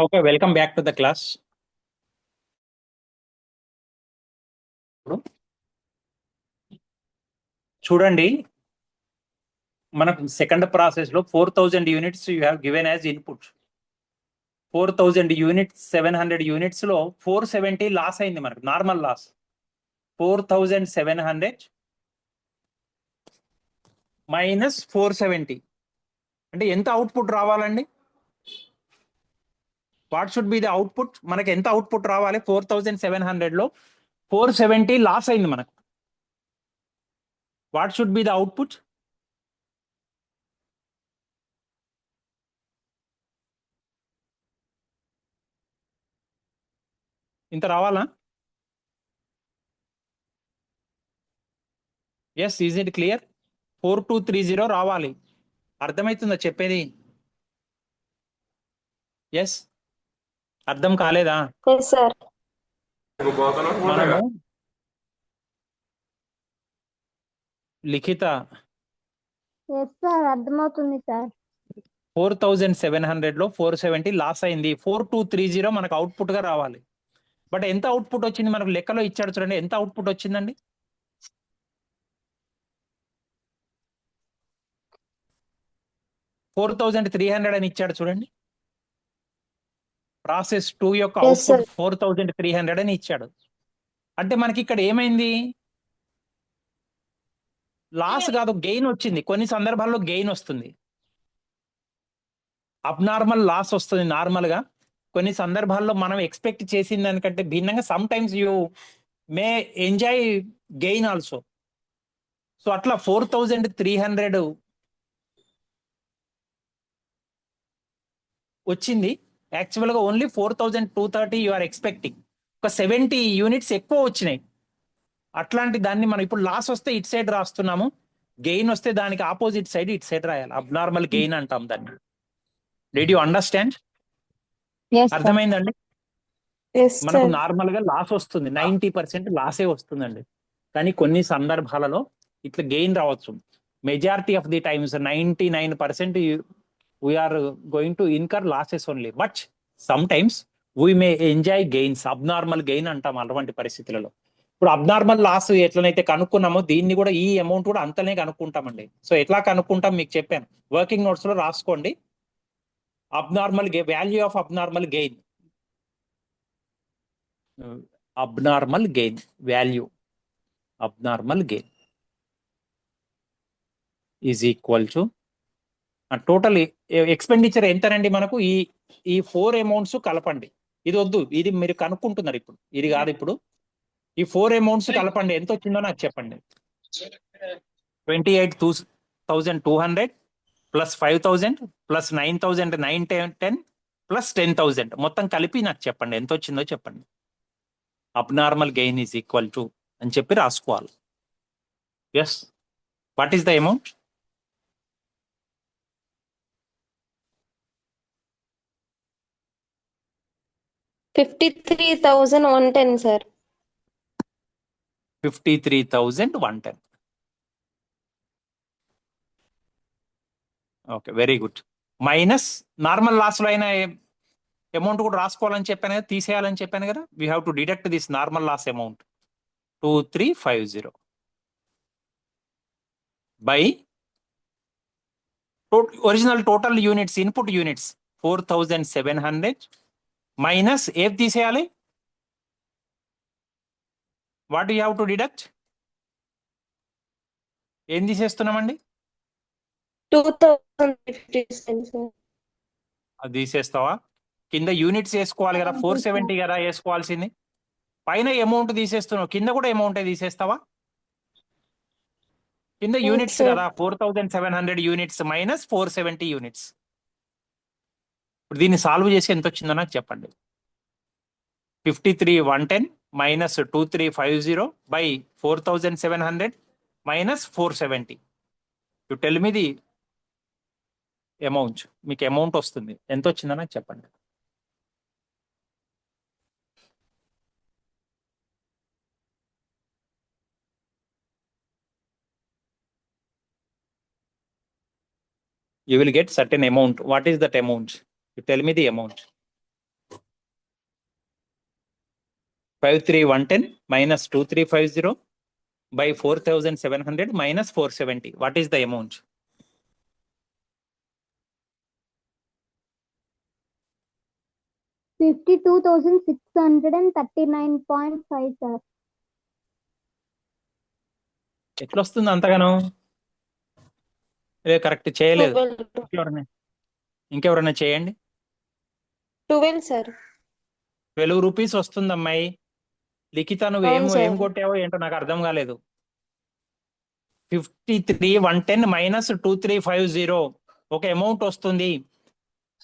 Okay, welcome back to the class. చూడండి, మనకు second process లో 4000 units you have given as input. 4000 units 700 units లో 470 loss అయింది. మనకు నార్మల్ లాస్ 4700 మైనస్ 470 అంటే ఎంత అవుట్పుట్ రావాలండి? What should be the output? మనకి ఎంత అవుట్పుట్ రావాలి? 4700 లో 470 లాస్ అయింది మనకు. What should be the output? ఇంత రావాలా? Yes, is it clear? 4230 రావాలి. అర్థమవుతుందా చెప్పేది? ఎస్, అర్థం కాలేదా? Yes sir. మనము లిఖిత ఎస్ సార్, అర్థమవుతుంది సార్. 4700 లో 470 లాస్ అయింది. 4230 మనకు అవుట్పుట్ గా రావాలి. బట్ ఎంత అవుట్పుట్ వచ్చింది మనకు? లెక్కలో ఇచ్చాడు చూడండి, ఎంత అవుట్పుట్ వచ్చిందండి? 4300 అని ఇచ్చాడు చూడండి. ప్రాసెస్ 2 యొక్క ఎస్ అవుట్పుట్ సార్. 4300 అని ఇచ్చాడు. అంటే మనకి ఇక్కడ ఏమైంది? లాస్ కాదు, గెయిన్ వచ్చింది. కొన్ని సందర్భాల్లో గెయిన్ వస్తుంది, అబ్నార్మల్ లాస్ వస్తుంది నార్మల్ గా. కొన్ని సందర్భాల్లో మనం ఎక్స్పెక్ట్ చేసిన దానికంటే భిన్నంగా some times you may enjoy gain also. So అట్లా 4300 వచ్చింది. యాక్చువల్ గా ఓన్లీ 4230 యు ఆర్ ఎక్స్పెక్టింగ్. ఒక 70 యూనిట్స్ ఎక్కువ వచ్చినాయి. అట్లాంటి దాన్ని మనం ఇప్పుడు లాస్ వస్తే ఇట్ సైడ్ రాస్తున్నాము, గెయిన్ వస్తే దానికి ఆపోజిట్ సైడ్ ఇట్ సైడ్ రాయాలి. అబ్నార్మల్ గెయిన్ అంటాం దాన్ని. Did you understand? Yes sir. అర్థమైందండి? ఎస్ మనకు సార్. నార్మల్ గా లాస్ వస్తుంది, 90% లాసే వస్తుందండి. కానీ కొన్ని సందర్భాలలో ఇట్లా గెయిన్ రావచ్చు. Majority of the times 99% we are going to incur losses only. But sometimes we may enjoy gains. Abnormal gain అంటాం అటువంటి పరిస్థితులలో. ఇప్పుడు అబ్నార్మల్ లాస్ ఎట్లనైతే కనుక్కున్నామో దీన్ని కూడా, ఈ అమౌంట్ కూడా అంతనే కనుక్కుంటామండి. సో ఎట్లా కనుక్కుంటాం మీకు చెప్పాను, వర్కింగ్ నోట్స్ లో రాసుకోండి. Abnormal value of abnormal gain, abnormal gain value, abnormal gain is equal to total expenditure ఎంతనండి మనకు? ఈ 4 అమౌంట్స్ కలపండి. ఇది వద్దు, ఇది మీరు కనుక్కుంటున్నారు ఇప్పుడు, ఇది కాదు. ఇప్పుడు ఈ 4 అమౌంట్స్ కలపండి, ఎంత వచ్చిందో నాకు చెప్పండి. 28,200 ప్లస్ 5,000 ప్లస్ 9,910 ప్లస్ 10,000 మొత్తం కలిపి నాకు చెప్పండి, ఎంత వచ్చిందో చెప్పండి. Abnormal gain is equal to అని చెప్పి రాసుకోవాలి. Yes, what is the amount? 53,110 sir. 53,110. Okay, very good. Minus normal loss లో అయిన అమౌంట్ కూడా రాసుకోవాలని చెప్పాను కదా, తీసేయాలని చెప్పాను కదా. We have to deduct this normal loss amount 2350 by original total units, input units 4700 minus ఏది తీసేయాలి? What you have to deduct? ఏం తీసేస్తున్నామండి? 2,050 సార్. అది తీసేస్తావా? కింద యూనిట్స్ వేసుకోవాలి కదా, 470 కదా వేసుకోవాల్సింది. పైన అమౌంట్ తీసేస్తున్నావు, కింద కూడా అమౌంట్ తీసేస్తావా? కింద ఎస్ యూనిట్స్ సార్. కదా, 4700 యూనిట్స్ మైనస్ 470 యూనిట్స్. ఇప్పుడు దీన్ని సాల్వ్ చేసి ఎంత వచ్చిందో నాకు చెప్పండి. 53,110 minus 2350 by 4700 minus 470. You tell me the amount. మీకు అమౌంట్ వస్తుంది, ఎంత వచ్చిందో నాకు చెప్పండి. You will get certain amount. What is that amount? You tell me the amount. 53,110 minus 2350 by 4,700 minus 470. What is the amount? $52,639.5, sir. ఎట్లా వస్తుంది అంతగానో? Correct చేయలేదు. 12 ఇంకెవరైనా చేయండి. 12 సార్. 12 రూపీస్ వస్తుంది అమ్మాయి. లిఖిత నువ్వు అవును సార్. ఏం కొట్టావో ఏంటో నాకు అర్థం కాలేదు. 53,110 minus 2350 ఒక అమౌంట్ వస్తుంది.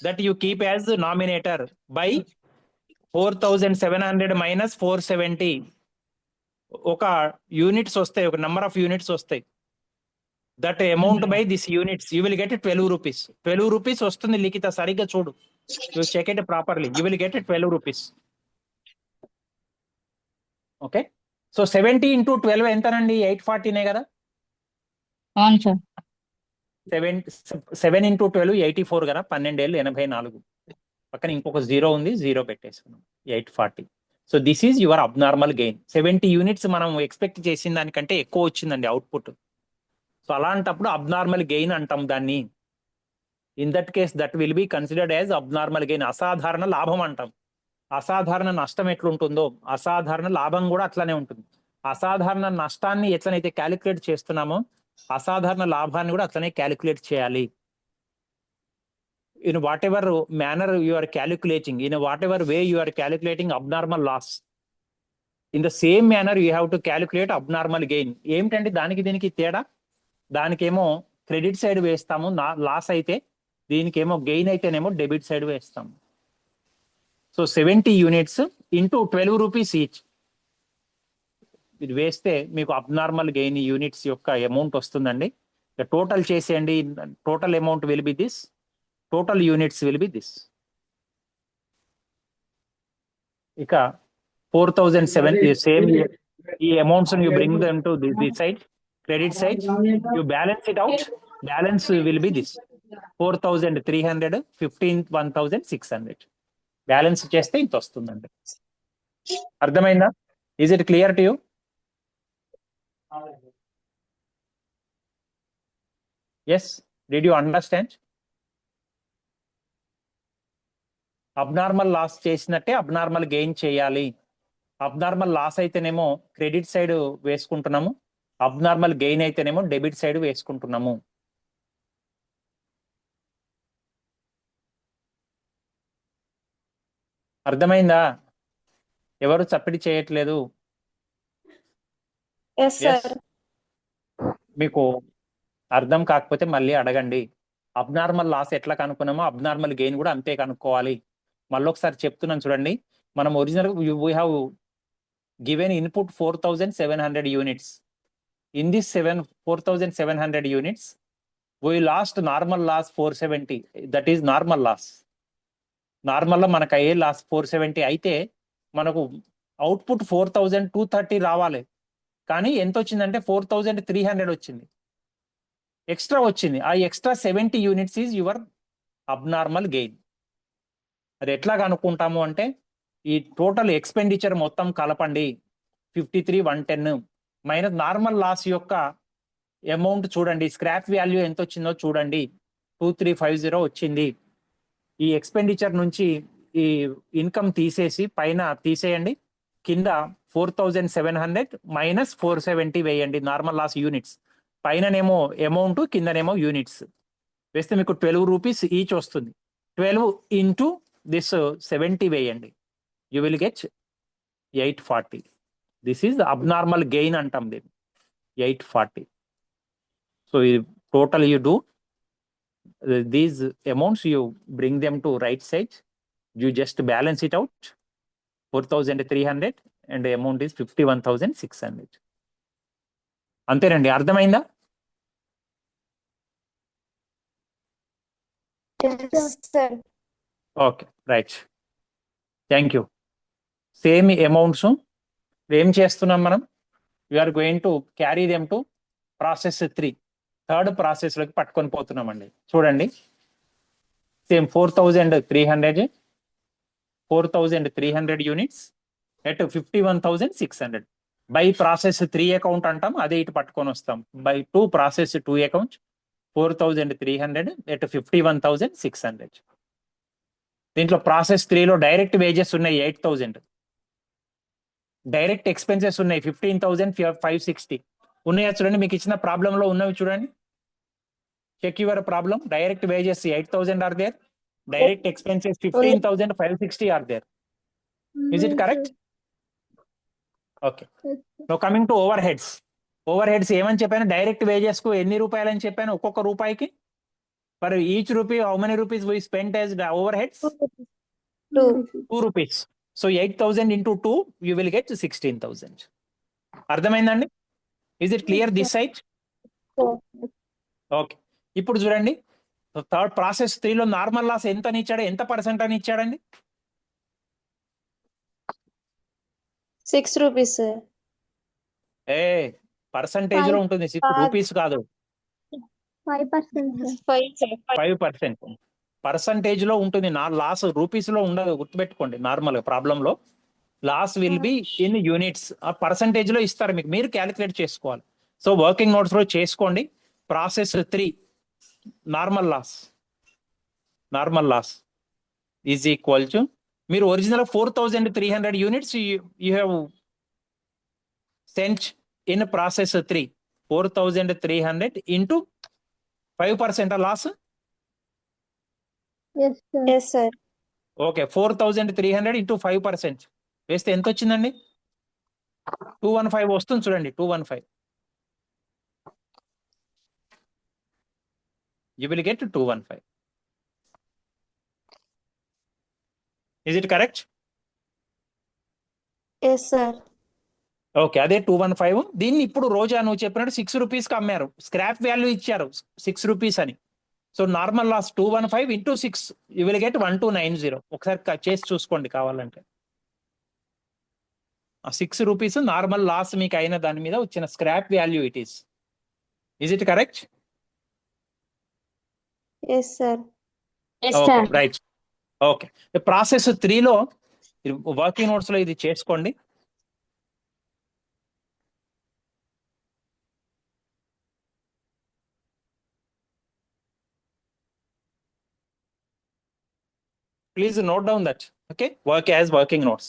That you keep as nominator by 4,700 minus 470. ఒక యూనిట్స్ వస్తాయి, ఒక నెంబర్ ఆఫ్ యూనిట్స్ వస్తాయి. That amount by this units you will get 12 rupees. 12 rupees వస్తుంది లిఖిత, సరిగ్గా చూడు. You check it properly. You will get 12 rupees. Okay, so 70 into 12 ఎంతనండి? 840 కదా. అవును సార్. 7 into 12 84 కదా. 12 ఏళ్ళు 84. పక్కన ఇంకొక 0 ఉంది, 0 పెట్టేసుకున్నాం. 840. So this is your abnormal gain. 70 units మనం ఎక్స్పెక్ట్ చేసిన దానికంటే ఎక్కువ వచ్చిందండి అవుట్పుట్. సో అలాంటప్పుడు అబ్నార్మల్ గెయిన్ అంటాం దాన్ని. In that case that will be considered as abnormal gain. అసాధారణ లాభం అంటాం. అసాధారణ నష్టం ఎట్లుంటుందో అసాధారణ లాభం కూడా అట్లనే ఉంటుంది. అసాధారణ నష్టాన్ని ఎట్లనైతే క్యాలిక్యులేట్ చేస్తున్నామో అసాధారణ లాభాన్ని కూడా అట్లనే క్యాలిక్యులేట్ చేయాలి. in whatever manner you are calculating, in whatever way you are calculating abnormal loss, in the same manner you have to calculate abnormal gain. ఏమిటంటే దానికి దీనికి తేడా? దానికేమో క్రెడిట్ సైడ్ వేస్తాము లాస్ అయితే, దీనికేమో గెయిన్ అయితేనేమో డెబిట్ సైడ్ వేస్తాము. So 70 units into 12 rupees each ఇది వేస్తే మీకు అబ్నార్మల్ గెయిన్ యూనిట్స్ యొక్క అమౌంట్ వస్తుందండి. టోటల్ చేసేయండి. Total amount will be this. Total units will be this. ఇక 4,007 same ఈ amounts you bring them to this side, credit side, you balance it out. Balance will be this 4,300, 15,1,600. Balance చేస్తే ఇంత వస్తుందండి. అర్థమైందా? Is it clear to you? Yes, did you understand? Abnormal loss చేసినట్టే abnormal gain చేయాలి. Abnormal loss అయితేనేమో credit side వేసుకుంటున్నాము, abnormal gain అయితేనేమో debit side వేసుకుంటున్నాము. అర్థమైందా? ఎవరు చప్పిడి చేయట్లేదు? Yes sir. మీకు అర్థం కాకపోతే మళ్ళీ అడగండి. అబ్నార్మల్ లాస్ ఎట్లా కనుక్కున్నామో అబ్నార్మల్ గెయిన్ కూడా అంతే కనుక్కోవాలి. మళ్ళీ ఒకసారి చెప్తున్నాను చూడండి. మనం original we have given input 4,700 units. In this 4,700 units we lost normal loss 470. That is normal loss. నార్మల్లో మనకు అయ్యే లాస్ 470 అయితే మనకు అవుట్పుట్ 4,230 రావాలి. కానీ ఎంత వచ్చిందంటే 4,300 వచ్చింది, ఎక్స్ట్రా వచ్చింది. ఆ extra 70 units is your abnormal gain. అది ఎట్లా కనుక్కుంటాము అంటే ఈ టోటల్ ఎక్స్పెండిచర్ మొత్తం కలపండి. 53,110 మైనస్ నార్మల్ లాస్ యొక్క అమౌంట్ చూడండి. స్క్రాప్ వాల్యూ ఎంత వచ్చిందో చూడండి. 2350 వచ్చింది. ఈ ఎక్స్పెండిచర్ నుంచి ఈ ఇన్కమ్ తీసేసి పైన తీసేయండి. కింద 4,700 మైనస్ 470 వేయండి. Normal loss units. పైననేమో అమౌంట్, కిందనేమో యూనిట్స్ వేస్తే మీకు 12 రూపీస్ ఈచ్ వస్తుంది. 12 ఇంటూ దిస్ 70 వేయండి. You will get 840. This is abnormal gain అంటాం దీన్ని, 840. సో ఈ total you do these amounts, you bring them to right side, you just balance it out. 4,300 and amount is 51,600. అంతేనండి. అర్థమైందా? Yes sir. Okay, right, thank you. Same amounts ఏం చేస్తున్నాం మనం? We are going to carry them to process 3, third ప్రాసెస్లోకి పట్టుకొని పోతున్నామండి. చూడండి, same 4,300 units at 51,600. By process 3 account అంటాం, అదే ఇటు పట్టుకొని వస్తాం. By 2 process 2 account 4,300 at 51,600. దీంట్లో ప్రాసెస్ 3లో డైరెక్ట్ వేజెస్ ఉన్నాయి 8,000, డైరెక్ట్ ఎక్స్పెన్సెస్ ఉన్నాయి 15,560 ఉన్నాయా చూడండి. మీకు ఇచ్చిన ప్రాబ్లంలో ఉన్నవి చూడండి. Check your problem. Direct wages 8,000 are there, direct expenses 15,560 are there. Is it correct? Okay. No coming to overheads. Overheads ఏమని చెప్పాను? డైరెక్ట్ వేజెస్ కు ఎన్ని రూపాయలు అని చెప్పాను? ఒక్కొక్క రూపాయికి for each rupee how many rupees we spent as over heads? 2 rupees. So 8,000 into 2 you will get 16,000. అర్థమైందండి? Is it clear this side? Okay. ఇప్పుడు చూడండి, థర్డ్ ప్రాసెస్ 3లో నార్మల్ లాస్ ఎంత అని ఇచ్చాడు? ఎంత పర్సెంట్ అని ఇచ్చాడండి? 6 rupees, sir. ఏ పర్సంటేజ్ లో ఉంటుంది, 6 రూపీస్ కాదు, 5%. 5, sir. 5%. పర్సంటేజ్ లో ఉంటుంది, నా లాస్ రూపీస్ లో ఉండదు, గుర్తుపెట్టుకోండి. నార్మల్ గా ప్రాబ్లం లో loss will be in units. ఆ పర్సంటేజ్ లో ఇస్తారు మీకు, మీరు క్యాలిక్యులేట్ చేసుకోవాలి. సో వర్కింగ్ నోట్స్ లో చేసుకోండి. Process 3 normal loss is equal to, మీరు original 4,300 units you have sent in process 3. 4,300 into 5% loss. Yes, sir. Yes, sir. Okay, 4,300 into 5% వేస్తే ఎంత వచ్చిందండి? 215 వస్తుంది చూడండి. 215 you will get 215. Is it correct? Yes, sir. Okay, అదే 215. దీన్ని ఇప్పుడు రోజా నువ్వు చెప్పినట్టు 6 రూపీస్ కి అమ్మారు, స్క్రాప్ వాల్యూ ఇచ్చారు 6 రూపీస్ అని. So normal loss 215 into 6 you will get 1290. ఒకసారి చేసి చూసుకోండి కావాలంటే. 6 రూపీస్ నార్మల్ లాస్ మీకు అయిన దాని మీద వచ్చిన scrap value it is. Is it correct? Yes, sir. Yes, okay, sir. Right. Okay, process 3లో వర్కింగ్ నోట్స్ లో ఇది చేసుకోండి. Please note down that. Okay, work as working notes.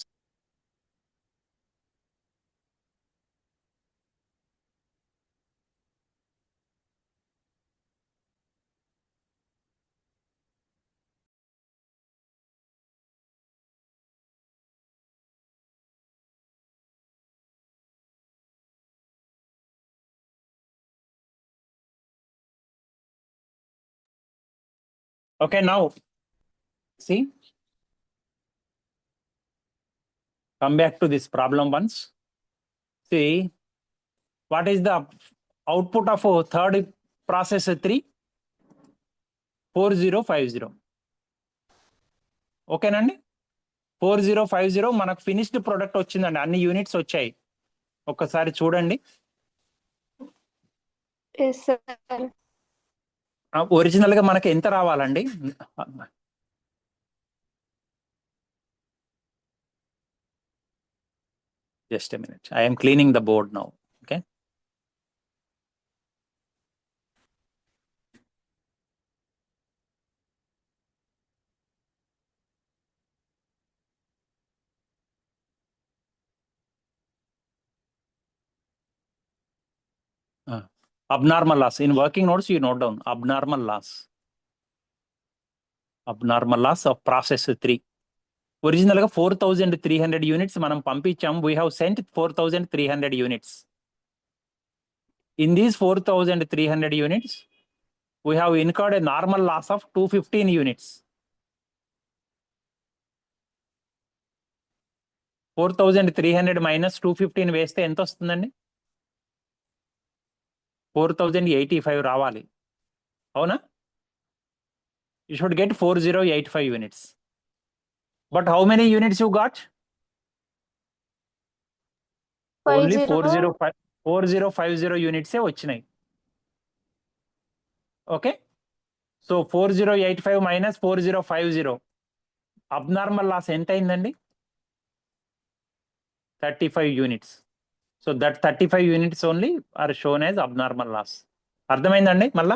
Okay, now see, come back to this problem once. See, what is the output of third process 3? 4050. ఓకేనండి, 4050 మనకు finished product వచ్చిందండి, అన్ని units వచ్చాయి. ఒక్కసారి చూడండి. Yes, sir. ఒరిజినల్ గా మనకి ఎంత రావాలండి? Just a minute, I am cleaning the board now. Okay, abnormal loss in working notes, you note down abnormal loss of process 3. Original గా 4,300 యూనిట్స్ మనం పంపించాం. We have sent 4,300 units. In these 4,300 units we have incurred a normal loss of 215 units. 4,300 minus 215 వేస్తే ఎంత వస్తుందండి? 4,085 రావాలి, అవునా? You should get 4085 units. But how many units you got? Only 4050 units ఏ వచ్చినాయి. Okay, so 4085 minus 4050 abnormal loss ఎంత అయిందండి? 35 units. So that 35 units only are shown as abnormal loss. అర్థమైందండి? మళ్ళా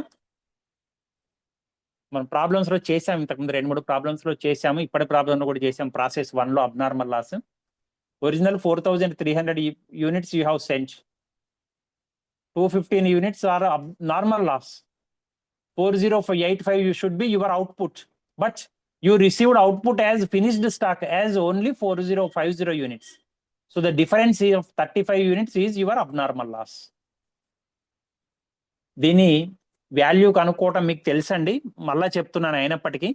మనం ప్రాబ్లమ్స్ లో చేసాము, ఇంతకుముందు 2-3 ప్రాబ్లమ్స్ లో చేసాము, ఇప్పటి ప్రాబ్లమ్ లో కూడా చేసాం. ప్రాసెస్ 1 లో abnormal loss. Original 4300 units you have sent. 215 units are normal loss. 40585 you should be your output, but you received output as finished stock as only 4050 units. So the difference of 35 units is your abnormal loss. దీని value కనుక్కోవటం మీకు తెలుసండి, మళ్ళా చెప్తున్నాను. అయినప్పటికీ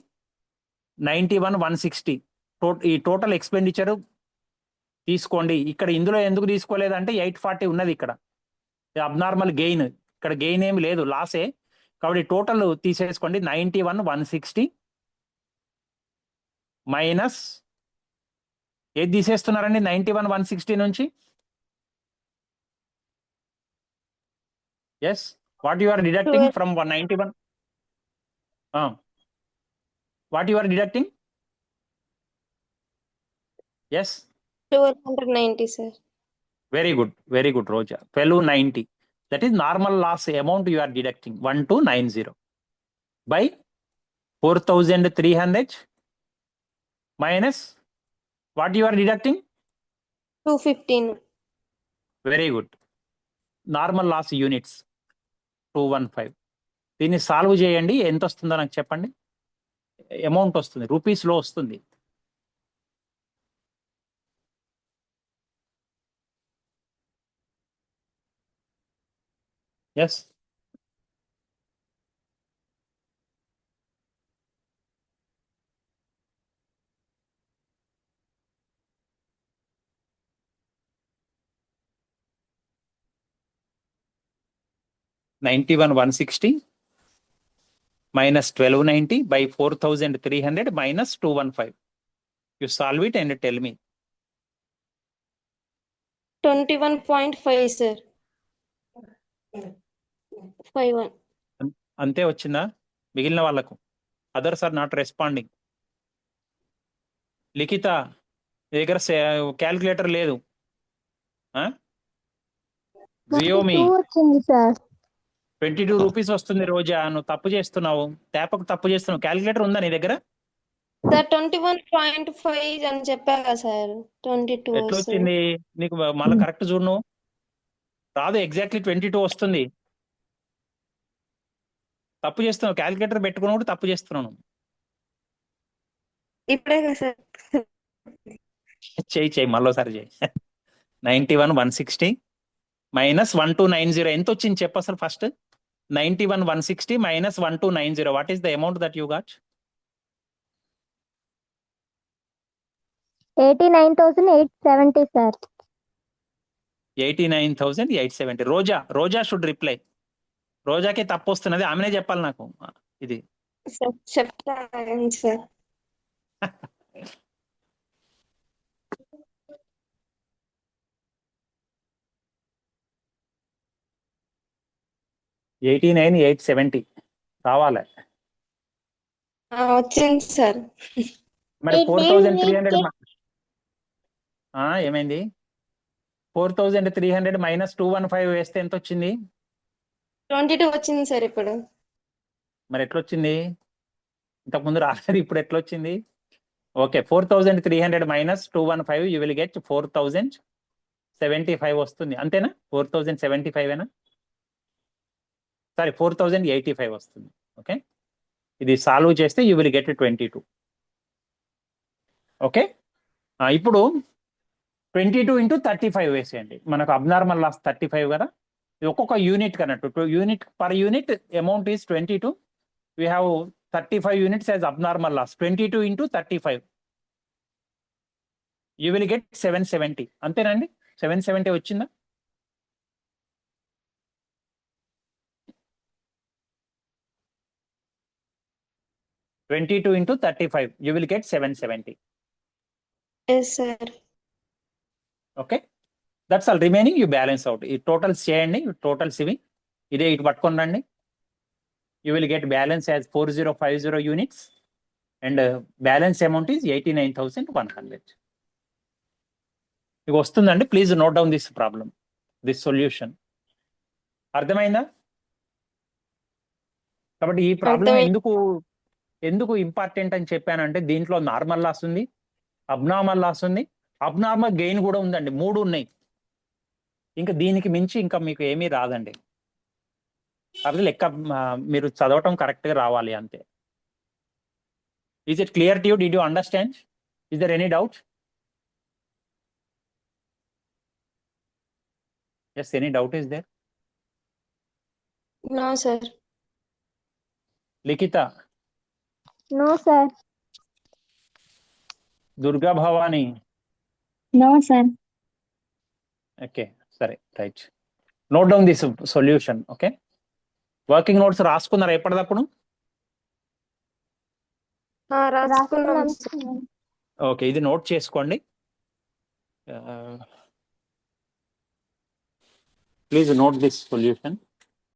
91,160 ఈ total expenditure తీసుకోండి. ఇక్కడ ఇందులో ఎందుకు తీసుకోలేదంటే 840 ఉన్నది ఇక్కడ, అబ్నార్మల్ గెయిన్. ఇక్కడ గెయిన్ ఏమి లేదు, లాసే. కాబట్టి టోటల్ తీసేసుకోండి. 91,160 మైనస్ ఏది తీసేస్తున్నారండి 91,160 నుంచి? Yes, what you are deducting from 191? What you are deducting? Yes, 1290, sir. very good Roja. 1290, that is normal loss amount you are deducting. 1290 by 4300 minus what you are deducting? 215. Very good. Normal loss units 215. దీన్ని solve చేయండి, ఎంత వస్తుందో నాకు చెప్పండి. Amount వస్తుంది, rupees లో వస్తుంది. Yes, $91,160 minus 1290 by 4300 minus 215. You solve it and tell me. 21.5, sir. 51. అంతే వచ్చిందా? మిగిలిన వాళ్ళకు అదర్స్ ఆర్ నాట్ రెస్పాండింగ్. లిఖిత, నీ దగ్గర క్యాల్కులేటర్ లేదు? జియోమి వచ్చింది సార్. 22 రూపీస్ వస్తుంది. రోజా, నువ్వు తప్పు చేస్తున్నావు, తేపకు తప్పు చేస్తున్నావు. క్యాల్కులేటర్ ఉందా నీ దగ్గర? సార్ 21.5 అని చెప్పాగా సార్. 22 ఎట్లా వచ్చింది నీకు? మళ్ళీ కరెక్ట్ చూడు. నువ్వు రాదు, ఎగ్జాక్ట్లీ 22 వస్తుంది. తప్పు చేస్తున్నావు, క్యాల్కులేటర్ పెట్టుకున్నప్పుడు తప్పు చేస్తున్నాను. ఇప్పుడే కదా సార్. చెయ్యి మళ్ళీసారి చెయ్యి. 91,160 మైనస్ 1290 ఎంత వచ్చింది చెప్పు అసలు first. 91,160 minus 1290, what is the amount that you got? 89,870 sir. 89,870. Roja should reply. రోజాకే తప్పు వస్తున్నది, ఆమెనే చెప్పాలి నాకు ఇది. చెప్తాను సార్. $89,870 రావాలి. వచ్చింది సార్. మరి 4,300 ఏమైంది? 4,300 మైనస్ 215 వేస్తే ఎంత వచ్చింది? 22 వచ్చింది సార్ ఇప్పుడు. మరి ఎట్లొచ్చింది? ఇంతకుముందు రాలేదు, ఇప్పుడు ఎట్లొచ్చింది? Okay, 4,300 minus 215 you will get 4,075 వస్తుంది, అంతేనా? 4,075 సారీ 4,085 వస్తుంది. ఓకే, ఇది సాల్వ్ చేస్తే యూ విల్ గెట్ 22. ఓకే, ఇప్పుడు 22 into 35 వేసేయండి. మనకు అబ్నార్మల్ లాస్ 35 కదా, ఇది ఒక్కొక్క యూనిట్ కన్నట్టు. Unit per unit amount is 22. We have 35 units as abnormal loss. 22 into 35 you will get 770. అంతేనండి? 770 వచ్చిందా? $22 into 35 you will get 770. Yes sir. Okay, that's all. Remaining you balance out. ఈ totals చేయండి, totals ఇవి. ఇదే ఇటు పట్టుకొని రండి. You will get balance as 4050 units and balance amount is 89,100. మీకు వస్తుందండి, please note down this problem, this solution. అర్థమైందా? కాబట్టి ఈ ప్రాబ్లం అర్థమైంది. ఎందుకు ఇంపార్టెంట్ అని చెప్పానంటే, దీంట్లో నార్మల్ లాస్ ఉంది, అబ్నార్మల్ లాస్ ఉంది, అబ్నార్మల్ గెయిన్ కూడా ఉందండి. 3 ఉన్నాయి. ఇంకా దీనికి మించి ఇంకా మీకు ఏమీ రాదండి. అది లెక్క మీరు చదవటం కరెక్ట్ గా రావాలి అంతే. Is it clear to you? Did you understand? Is there any doubt? Yes, any doubt is there? No, sir. Likhita, no sir. Durga Bhavani, no sir. Okay సరే right. Note down this solution. Okay, working notes రాసుకున్నారా ఎప్పటిదప్పుడు? రాసుకున్నాం sir. Okay, ఇది note చేసుకోండి. Please note this solution.